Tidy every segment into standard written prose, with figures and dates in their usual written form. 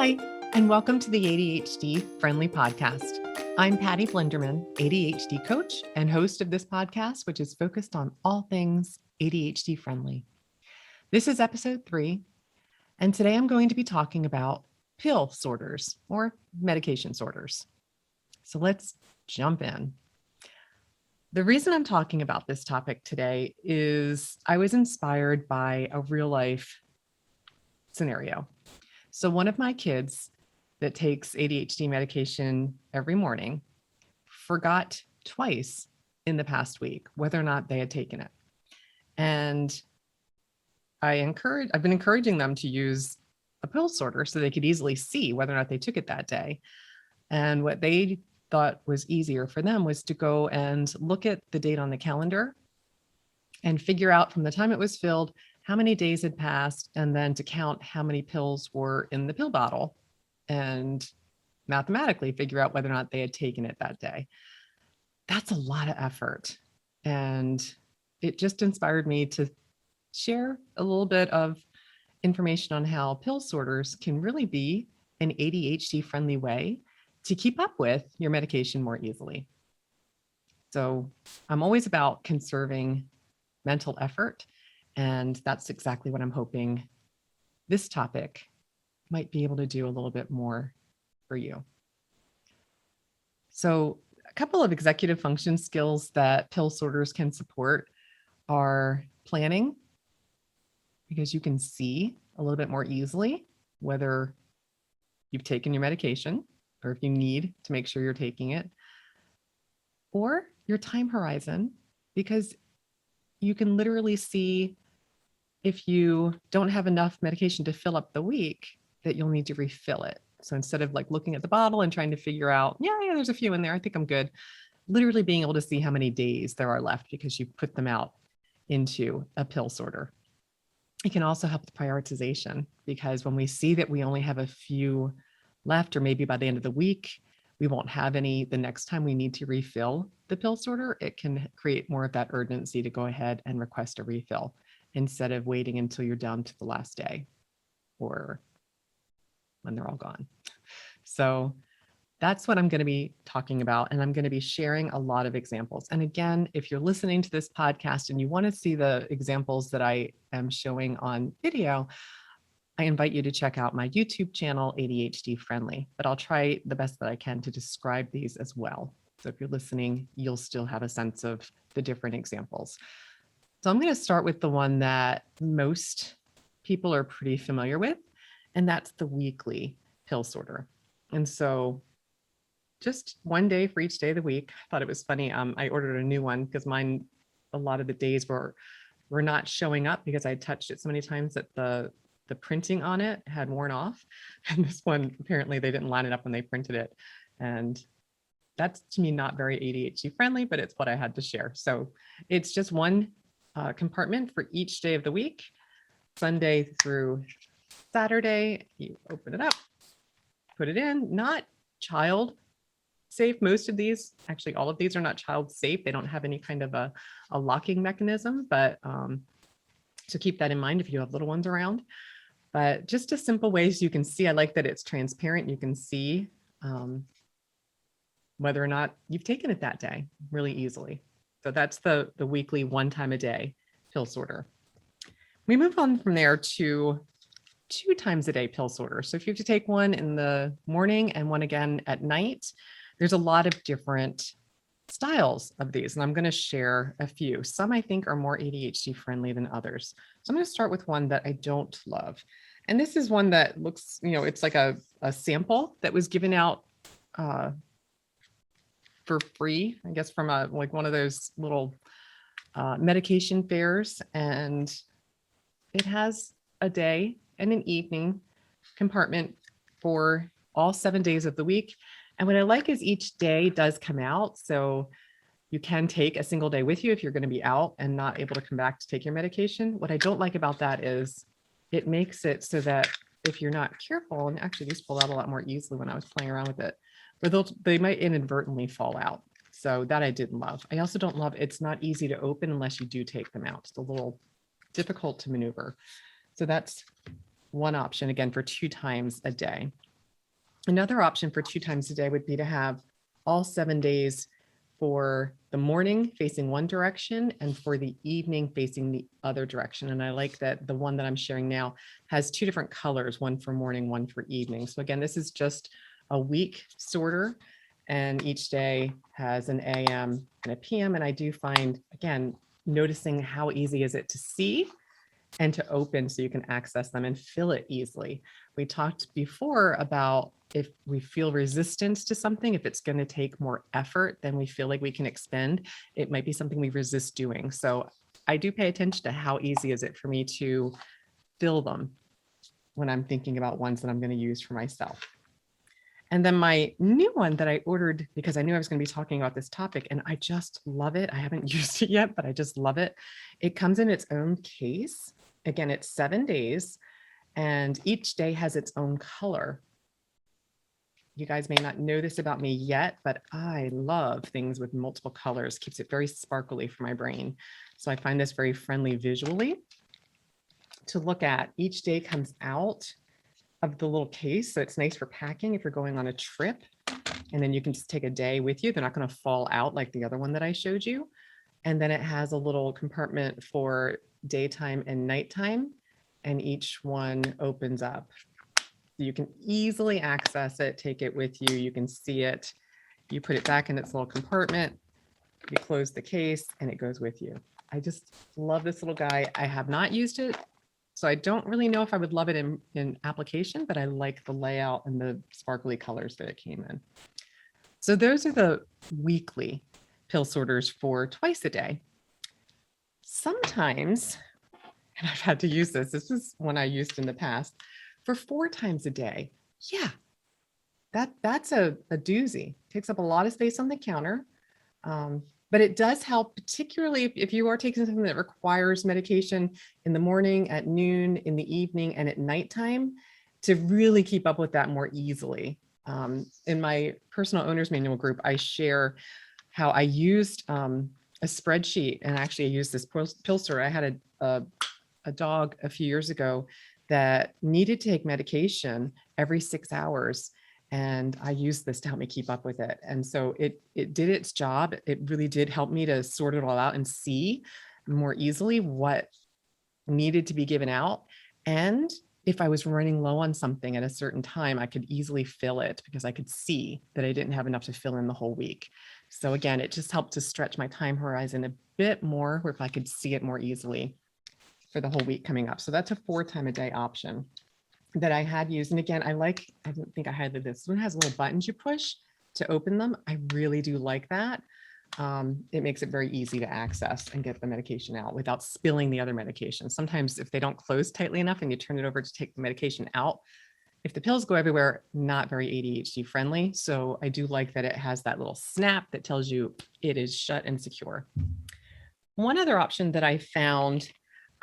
Hi, and welcome to the ADHD-Friendly Podcast. I'm Patty Blenderman, ADHD coach and host of this podcast, which is focused on all things ADHD-friendly. This is episode 3, and today I'm going to be talking about pill sorters or medication sorters. So let's jump in. The reason I'm talking about this topic today is I was inspired by a real life scenario. So one of my kids that takes ADHD medication every morning forgot twice in the past week whether or not they had taken it. And I've been encouraging them to use a pill sorter so they could easily see whether or not they took it that day. And what they thought was easier for them was to go and look at the date on the calendar and figure out from the time it was filled how many days had passed, and then to count how many pills were in the pill bottle and mathematically figure out whether or not they had taken it that day. That's a lot of effort. And it just inspired me to share a little bit of information on how pill sorters can really be an ADHD-friendly way to keep up with your medication more easily. So I'm always about conserving mental effort. And that's exactly what I'm hoping this topic might be able to do a little bit more for you. So a couple of executive function skills that pill sorters can support are planning, because you can see a little bit more easily whether you've taken your medication or if you need to make sure you're taking it, or your time horizon, because you can literally see if you don't have enough medication to fill up the week, that you'll need to refill it. So instead of like looking at the bottle and trying to figure out, yeah, there's a few in there, I think I'm good, literally being able to see how many days there are left because you put them out into a pill sorter. It can also help with prioritization, because when we see that we only have a few left, or maybe by the end of the week, we won't have any the next time we need to refill the pill sorter, it can create more of that urgency to go ahead and request a refill, instead of waiting until you're down to the last day or when they're all gone. So that's what I'm going to be talking about. And I'm going to be sharing a lot of examples. And again, if you're listening to this podcast and you want to see the examples that I am showing on video, I invite you to check out my YouTube channel, ADHD Friendly, but I'll try the best that I can to describe these as well. So if you're listening, you'll still have a sense of the different examples. So I'm going to start with the one that most people are pretty familiar with, and that's the weekly pill sorter. And so just one day for each day of the week. I thought it was funny. I ordered a new one because mine, a lot of the days were not showing up because I touched it so many times that the printing on it had worn off. And this one, apparently they didn't line it up when they printed it. And that's, to me, not very ADHD friendly, but it's what I had to share. So it's just one compartment for each day of the week, Sunday through Saturday. You open it up, put it in, not child safe. Most of these, actually all of these, are not child safe. They don't have any kind of a locking mechanism, but so keep that in mind if you have little ones around. But just a simple ways you can see. I like that it's transparent. You can see whether or not you've taken it that day really easily. So that's the weekly 1 time a day pill sorter. We move on from there to 2 times a day pill sorter. So if you have to take one in the morning and one again at night, there's a lot of different styles of these, and I'm going to share a few. Some I think are more ADHD friendly than others. So I'm going to start with one that I don't love. And this is one that looks, it's like a sample that was given out for free, I guess, from like one of those little medication fairs. And it has a day and an evening compartment for all 7 days of the week. And what I like is each day does come out. So you can take a single day with you if you're going to be out and not able to come back to take your medication. What I don't like about that is it makes it so that if you're not careful, and actually these pull out a lot more easily when I was playing around with it, but they might inadvertently fall out. So that I didn't love. I also don't love, it's not easy to open unless you do take them out. It's a little difficult to maneuver. So that's one option, again, for 2 times a day. Another option for 2 times a day would be to have all 7 days for the morning facing one direction and for the evening facing the other direction. And I like that the one that I'm sharing now has 2 different colors, one for morning, one for evening. So again, this is just a week sorter, and each day has an AM and a PM. And I do find, again, noticing how easy is it to see and to open so you can access them and fill it easily. We talked before about if we feel resistance to something, if it's going to take more effort than we feel like we can expend, it might be something we resist doing. So I do pay attention to how easy is it for me to fill them when I'm thinking about ones that I'm going to use for myself. And then my new one that I ordered because I knew I was going to be talking about this topic, and I just love it. I haven't used it yet, but I just love it. It comes in its own case. Again, it's 7 days, and each day has its own color. You guys may not know this about me yet, but I love things with multiple colors. Keeps it very sparkly for my brain. So I find this very friendly visually to look at. Each day comes out of the little case. So it's nice for packing if you're going on a trip, and then you can just take a day with you. They're not going to fall out like the other one that I showed you. And then it has a little compartment for daytime and nighttime, and each one opens up. You can easily access it, take it with you. You can see it. You put it back in its little compartment, you close the case, and it goes with you. I just love this little guy. I have not used it, so I don't really know if I would love it in application, but I like the layout and the sparkly colors that it came in. So those are the weekly pill sorters for twice a day. Sometimes, and I've had to use this is one I used in the past, for 4 times a day. Yeah, that's a doozy. Takes up a lot of space on the counter. But it does help, particularly if you are taking something that requires medication in the morning, at noon, in the evening, and at nighttime, to really keep up with that more easily. In my personal owner's manual group, I share how I used a spreadsheet, and actually I used this pill sorter. I had a dog a few years ago that needed to take medication every 6 hours. And I used this to help me keep up with it. And so it did its job. It really did help me to sort it all out and see more easily what needed to be given out. And if I was running low on something at a certain time, I could easily fill it because I could see that I didn't have enough to fill in the whole week. So again, it just helped to stretch my time horizon a bit more, where if I could see it more easily for the whole week coming up. So that's a 4-time-a-day option that I had used. And again, I don't think I highlighted this. This one has little buttons you push to open them. I really do like that. It makes it very easy to access and get the medication out without spilling the other medication. Sometimes if they don't close tightly enough and you turn it over to take the medication out, if the pills go everywhere, not very ADHD friendly. So I do like that it has that little snap that tells you it is shut and secure. One other option that I found,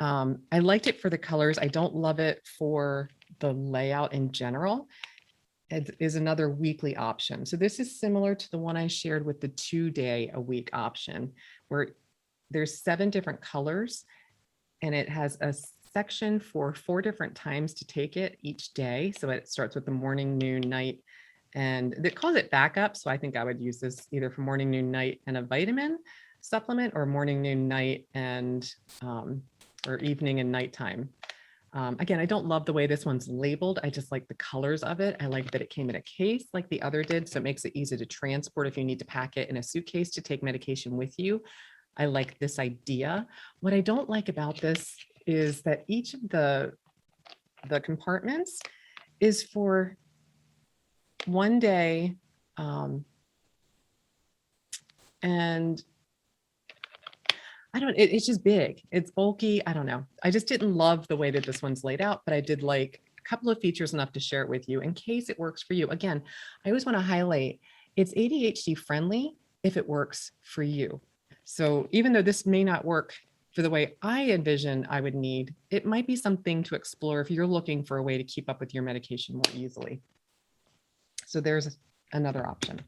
I liked it for the colors. I don't love it for the layout in general. It is another weekly option. So this is similar to the one I shared with the 2-day-a-week option, where there's 7 different colors, and it has a section for 4 different times to take it each day. So it starts with the morning, noon, night, and it calls it backup. So I think I would use this either for morning, noon, night, and a vitamin supplement, or morning, noon, night, and or evening and nighttime. Again, I don't love the way this one's labeled. I just like the colors of it. I like that it came in a case like the other did, so it makes it easy to transport if you need to pack it in a suitcase to take medication with you. I like this idea. What I don't like about this is that each of the compartments is for one day, and it's just big. It's bulky. I don't know. I just didn't love the way that this one's laid out, but I did like a couple of features enough to share it with you in case it works for you. Again, I always want to highlight it's ADHD friendly if it works for you. So even though this may not work for the way I envision I would need, it might be something to explore if you're looking for a way to keep up with your medication more easily. So there's another option.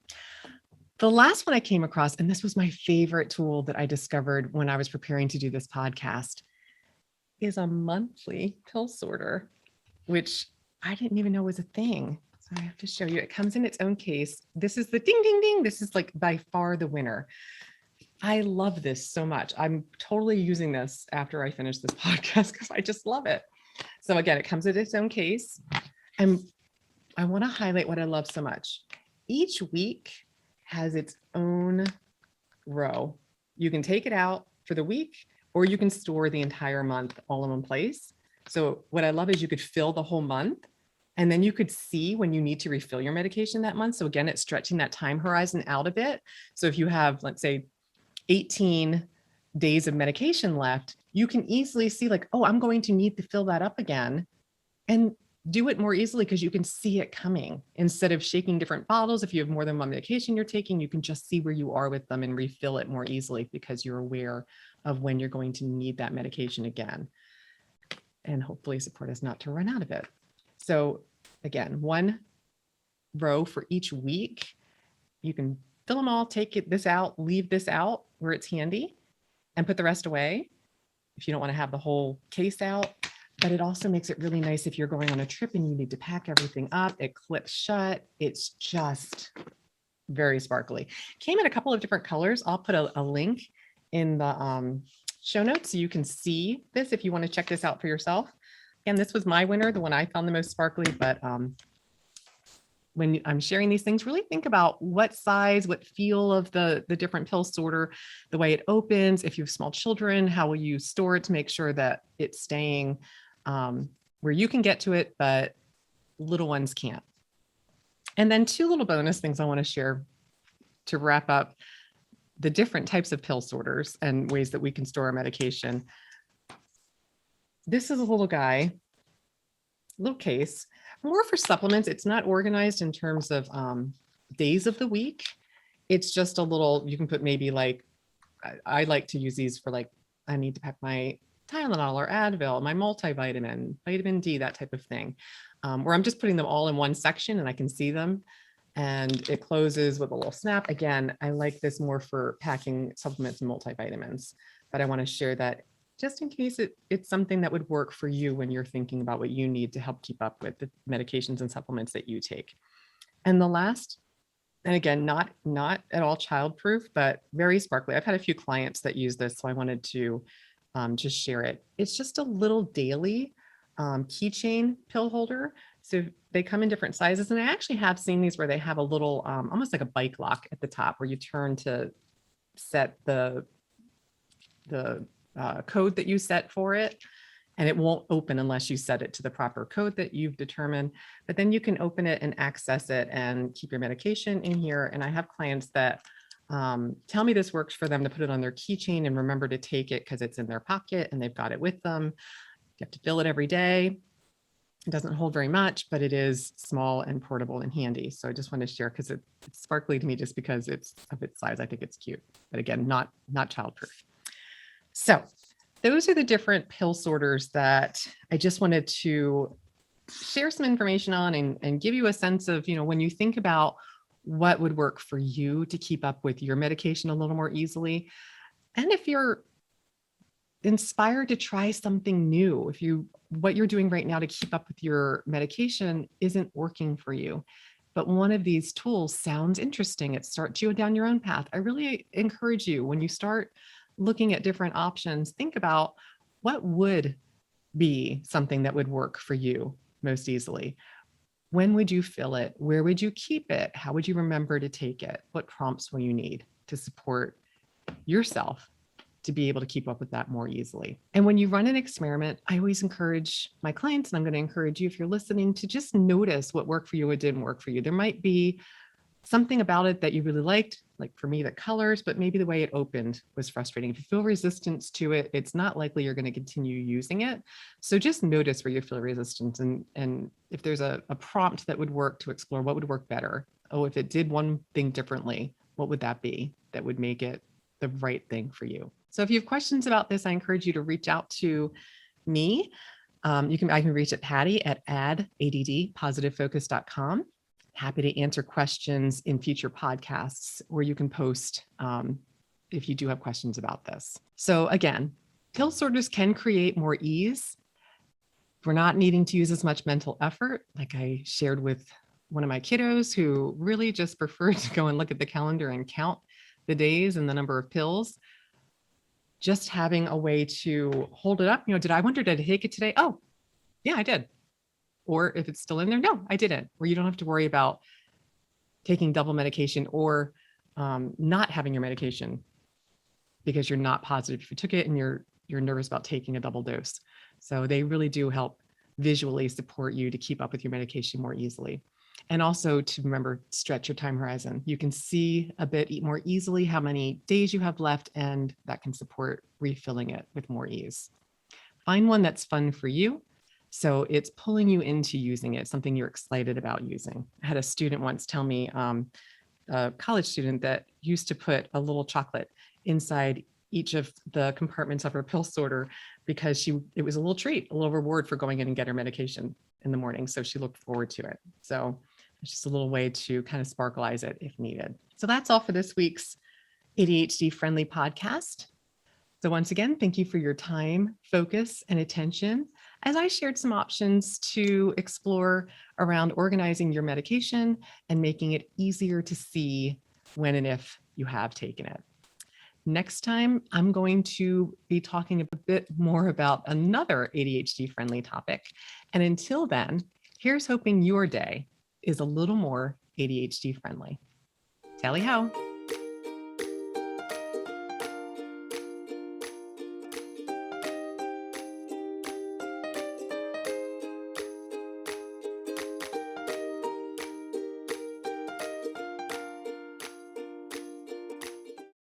The last one I came across, and this was my favorite tool that I discovered when I was preparing to do this podcast, is a monthly pill sorter, which I didn't even know was a thing. So I have to show you, it comes in its own case. This is the ding, ding, ding. This is like by far the winner. I love this so much. I'm totally using this after I finish this podcast because I just love it. So again, it comes in its own case. And I want to highlight what I love so much. Each week has its own row. You can take it out for the week, or you can store the entire month all in one place. So what I love is you could fill the whole month, and then you could see when you need to refill your medication that month. So again, it's stretching that time horizon out a bit. So if you have, let's say, 18 days of medication left, you can easily see like, oh, I'm going to need to fill that up again, and do it more easily because you can see it coming. Instead of shaking different bottles, if you have more than one medication you're taking, you can just see where you are with them and refill it more easily because you're aware of when you're going to need that medication again. And hopefully support us not to run out of it. So again, one row for each week. You can fill them all, take this out, leave this out where it's handy, and put the rest away if you don't want to have the whole case out. But it also makes it really nice if you're going on a trip and you need to pack everything up. It clips shut. It's just very sparkly. Came in a couple of different colors. I'll put a link in the show notes so you can see this if you want to check this out for yourself. Again, this was my winner, the one I found the most sparkly, but when I'm sharing these things, really think about what size, what feel of the different pill sorter, the way it opens. If you have small children, how will you store it to make sure that it's staying where you can get to it, but little ones can't. And then two little bonus things I want to share to wrap up the different types of pill sorters and ways that we can store our medication. This is a little guy, little case, more for supplements. It's not organized in terms of days of the week. It's just a little, you can put maybe like, I like to use these for like, I need to pack my Tylenol or Advil, my multivitamin, vitamin D, that type of thing, where I'm just putting them all in one section and I can see them. And it closes with a little snap. Again, I like this more for packing supplements and multivitamins, but I want to share that just in case it's something that would work for you when you're thinking about what you need to help keep up with the medications and supplements that you take. And the last, and again, not at all childproof, but very sparkly. I've had a few clients that use this, so I wanted to just share it. It's just a little daily keychain pill holder. So they come in different sizes, and I actually have seen these where they have a little, almost like a bike lock at the top where you turn to set the code that you set for it, and it won't open unless you set it to the proper code that you've determined. But then you can open it and access it and keep your medication in here. And I have clients that tell me this works for them to put it on their keychain and remember to take it because it's in their pocket and they've got it with them. You have to fill it every day. It doesn't hold very much, but it is small and portable and handy. So I just wanted to share because it's sparkly to me just because it's of its size. I think it's cute, but again, not childproof. So those are the different pill sorters that I just wanted to share some information on and give you a sense of, when you think about what would work for you to keep up with your medication a little more easily. And if you're inspired to try something new, what you're doing right now to keep up with your medication isn't working for you, but one of these tools sounds interesting, it starts you down your own path. I really encourage you, when you start looking at different options, think about what would be something that would work for you most easily. When would you fill it? Where would you keep it? How would you remember to take it? What prompts will you need to support yourself to be able to keep up with that more easily? And when you run an experiment, I always encourage my clients, and I'm going to encourage you if you're listening, to just notice what worked for you, what didn't work for you. There might be something about it that you really liked, like for me, the colors, but maybe the way it opened was frustrating. If you feel resistance to it, it's not likely you're going to continue using it. So just notice where you feel resistance, and if there's a prompt that would work to explore what would work better. Oh, if it did one thing differently, what would that be that would make it the right thing for you? So if you have questions about this, I encourage you to reach out to me. I can reach at Patty at addpositiveFocus.com. Happy to answer questions in future podcasts, or you can post if you do have questions about this. So again, pill sorters can create more ease. We're not needing to use as much mental effort, like I shared with one of my kiddos who really just preferred to go and look at the calendar and count the days and the number of pills. Just having a way to hold it up, did I take it today? Oh, yeah, I did. Or if it's still in there, no, I didn't. Or you don't have to worry about taking double medication or not having your medication because you're not positive if you took it and you're nervous about taking a double dose. So they really do help visually support you to keep up with your medication more easily. And also to remember, stretch your time horizon. You can see a bit more easily how many days you have left, and that can support refilling it with more ease. Find one that's fun for you. So it's pulling you into using it, something you're excited about using. I had a student once tell me, a college student, that used to put a little chocolate inside each of the compartments of her pill sorter because it was a little treat, a little reward for going in and get her medication in the morning. So she looked forward to it. So it's just a little way to kind of sparkleize it if needed. So that's all for this week's ADHD-Friendly Podcast. So once again, thank you for your time, focus, and attention as I shared some options to explore around organizing your medication and making it easier to see when and if you have taken it. Next time, I'm going to be talking a bit more about another ADHD-friendly topic. And until then, here's hoping your day is a little more ADHD-friendly. Tally ho!